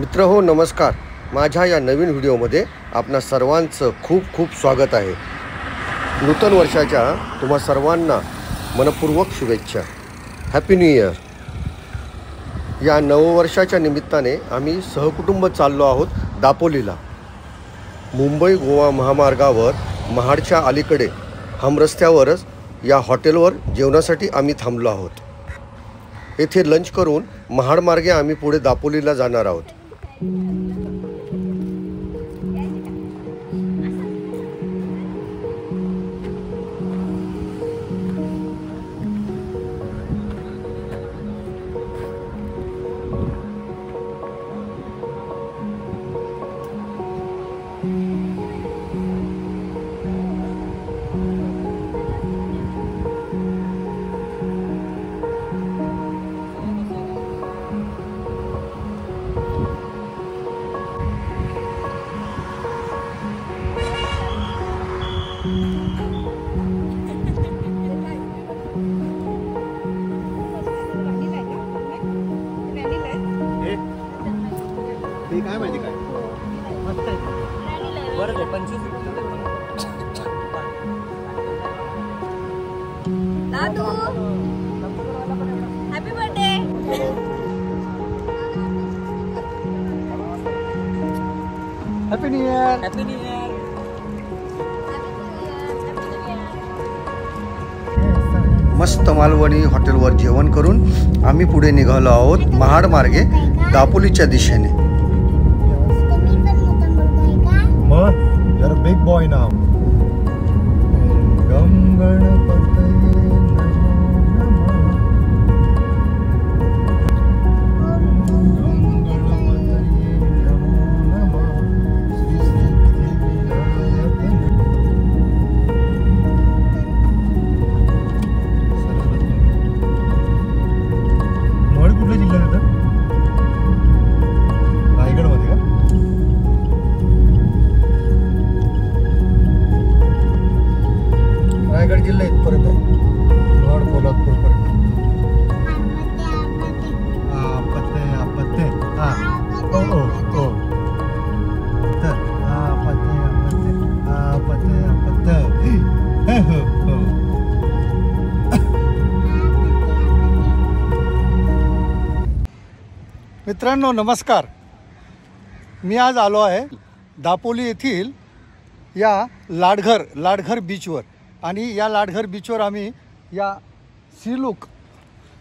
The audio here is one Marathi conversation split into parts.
मित्रहो नमस्कार. माझ्या या नवीन व्हिडिओमध्ये आपणा सर्वांचं खूप खूप स्वागत आहे. नूतन वर्षाच्या तुम्हा सर्वांना मनपूर्वक शुभेच्छा. Happy new year. या नववर्षाच्या निमित्ताने आम्ही सहकुटुंब चाललो आहोत दापोलीला. मुंबई गोवा महामार्गावर महाडच्या अलीकडे हमरस्त्यावरच या हॉटेलवर जेवणासाठी आम्ही थांबलो आहोत. येथे लंच करून महाडमार्गे आम्ही पुढे दापोलीला जाणार आहोत. काय माहिती काय मस्त आहे. बरं आहे 25 दादू happy birthday. Happy new year. Happy new year. मस्त मालवणी हॉटेलवर जेवण करून आम्ही पुढे निघालो आहोत महाड मार्गे दापोलीच्या दिशेने. मग you're a big boy now. गम गणपतये नमो नमः. गम गणपतये नमो नमः. श्री सिद्धिविनायक महड कुठल्या जिल्ह्यात येतं? रायगडमध्ये का? रायगड जिल्हा इथपर्यंत आहे. महड पोलादपूर पर्यंत. आपत्ते आपत्ते हा ओ ओ ओ तर आपत्ते आपत्ते आपत्ते आपत्ते हे हो हो. मित्रांनो नमस्कार. मी आज आलो आहे दापोली येथील या लाडघर बीचवर. आणि या लाडघर बीचवर आम्ही या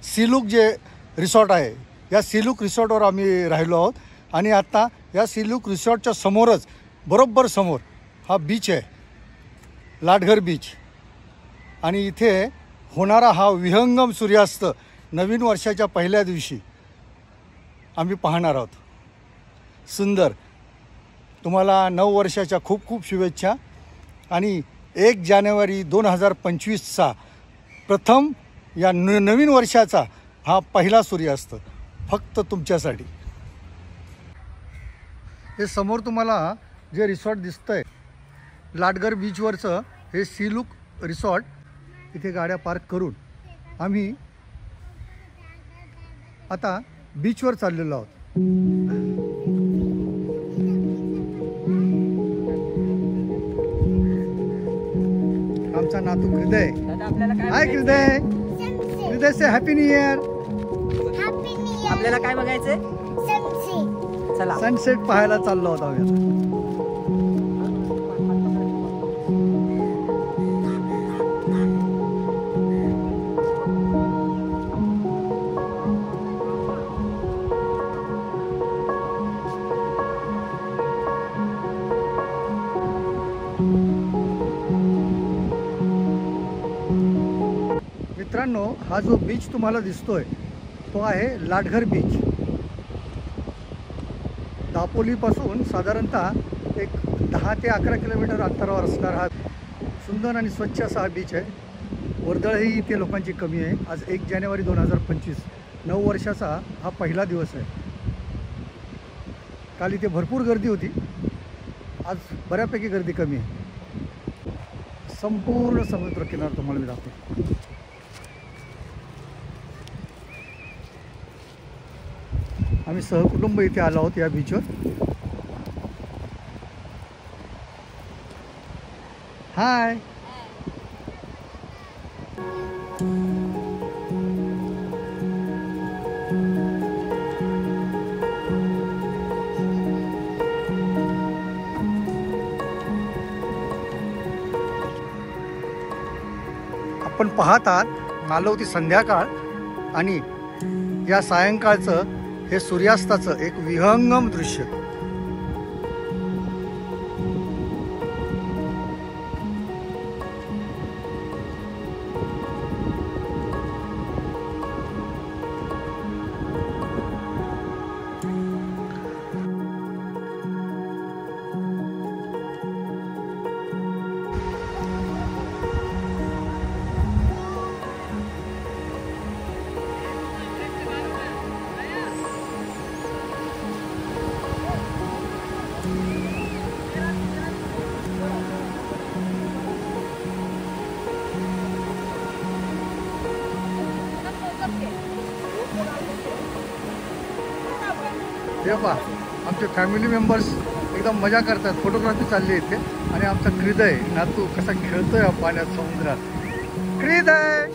सिलूक जे रिसॉर्ट आहे या सिलूक रिसॉर्टवर आम्ही राहिलो आहोत. आणि आत्ता या सिलूक रिसॉर्टच्या समोरच बरोबर समोर हा बीच आहे लाडघर बीच. आणि इथे होणारा हा विहंगम सूर्यास्त नवीन वर्षाच्या पहिल्या दिवशी आम्ही पाहणार आहोत. सुंदर. तुम्हाला नववर्षाच्या खूप खूप शुभेच्छा. आणि 1 जानेवारी 2025चा प्रथम या नवीन वर्षाचा हा पहिला सूर्यास्त फक्त तुमच्यासाठी. हे समोर तुम्हाला जे रिसॉर्ट दिसतंय लाडघर बीचवरचं हे सिलूक रिसॉर्ट. इथे गाड्या पार्क करून आम्ही आता बीचवर चाललेलो आहोत. आमचा नातू हृदय. हाय हृदय से हॅपी न्यू इयर. आपल्याला काय बघायचंय? चला सनसेट पाहायला चाललो होतो आम्ही आता. मित्रांनो हा जो बीच तुम्हाला दिसतोय तो आहे लाडघर बीच. दापोलीपासून साधारणतः एक 10 ते 11 किलोमीटर अंतरावर असणारा हा सुंदर आणि स्वच्छ असा हा बीच आहे. वर्दळही इथे लोकांची कमी आहे. आज 1 जानेवारी 2025 नववर्षाचा हा पहिला दिवस आहे. काल इथे भरपूर गर्दी होती. आज बऱ्यापैकी गर्दी कमी आहे. संपूर्ण समुद्र किनारा तुम्हाला मी दाखवतो. आम्ही सहकुटुंब इथे आलो आहोत या बीचवर. हाय. आपण पाहत आहात मालवती संध्याकाळ आणि या सायंकाळचं हे सूर्यास्ताचं एक विहंगम दृश्य. हे पहा आमचे फॅमिली मेंबर्स एकदम मजा करतात. फोटोग्राफी चालली इथे आणि आमचा हृदय नातू कसा खेळतोय पाण्यात समुद्रात. हृदय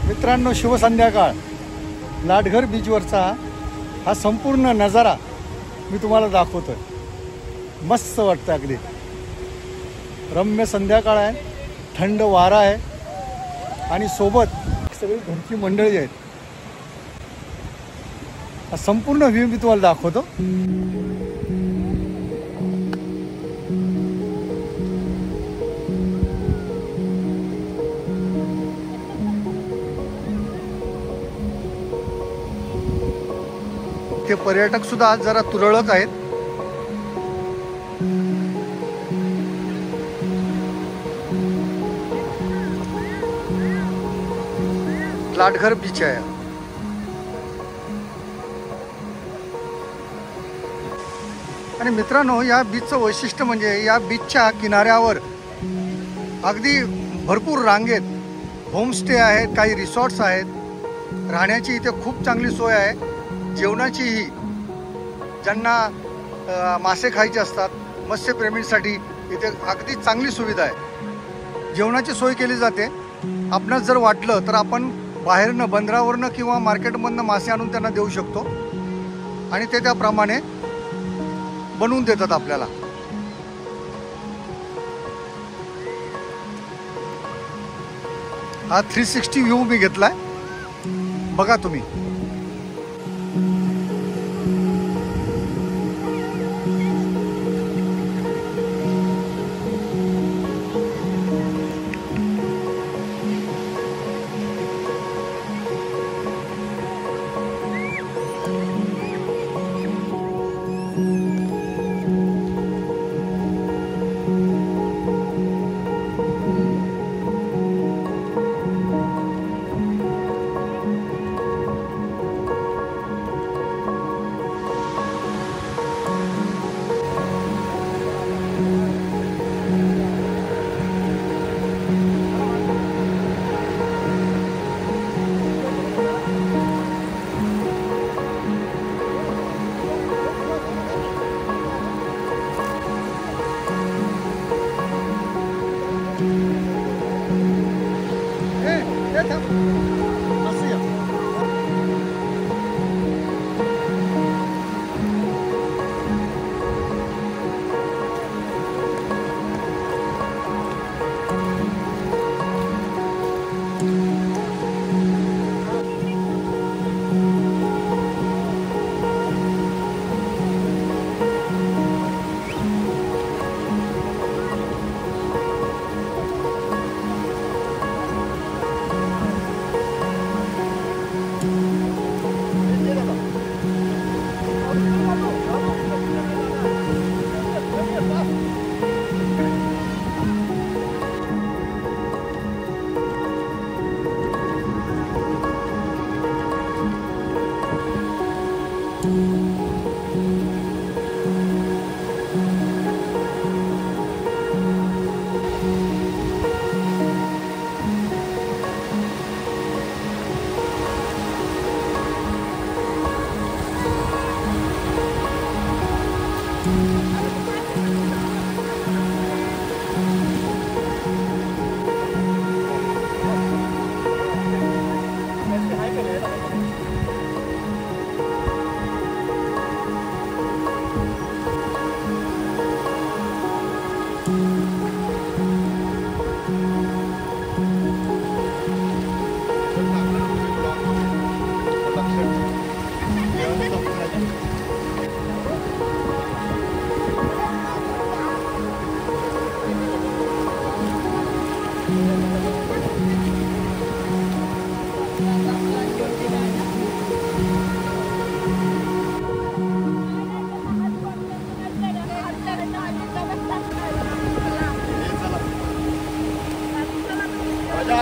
मित्रांनो, शुभ संध्याकाळ. लाटघर बीचवरचा हा संपूर्ण नजारा मी तुम्हाला दाखवतोय. मस्त वाटतं अगदी. रम्य संध्याकाळ आहे, थंड वारा आहे आणि सोबत सगळी घरची मंडळी आहेत. हा संपूर्ण व्ह्यू मी तुम्हाला दाखवतो. ते पर्यटक सुद्धा आज जरा तुरळक आहेत. लाटघर बीच आहे आणि मित्रांनो, या बीचचं वैशिष्ट्य म्हणजे या बीचच्या किनाऱ्यावर अगदी भरपूर रांगेत होमस्टे आहेत, काही रिसॉर्ट्स आहेत. राहण्याची इथे खूप चांगली सोय आहे. जेवणाचीही, ज्यांना मासे खायचे असतात, मत्स्यप्रेमींसाठी इथे अगदी चांगली सुविधा आहे. जेवणाची सोय केली जाते. आपणास जर वाटलं तर आपण बाहेरनं, बंदरावरनं किंवा मार्केटमधनं मासे आणून त्यांना देऊ शकतो आणि ते त्याप्रमाणे बनवून देतात आपल्याला. हा 360 व्ह्यू मी घेतलाय, बघा तुम्ही.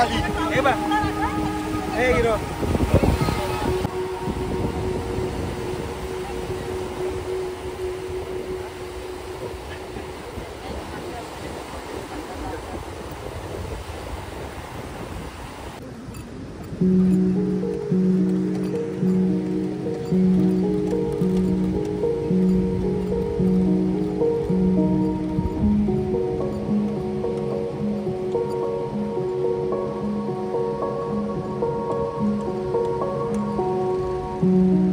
आधी. Thank you.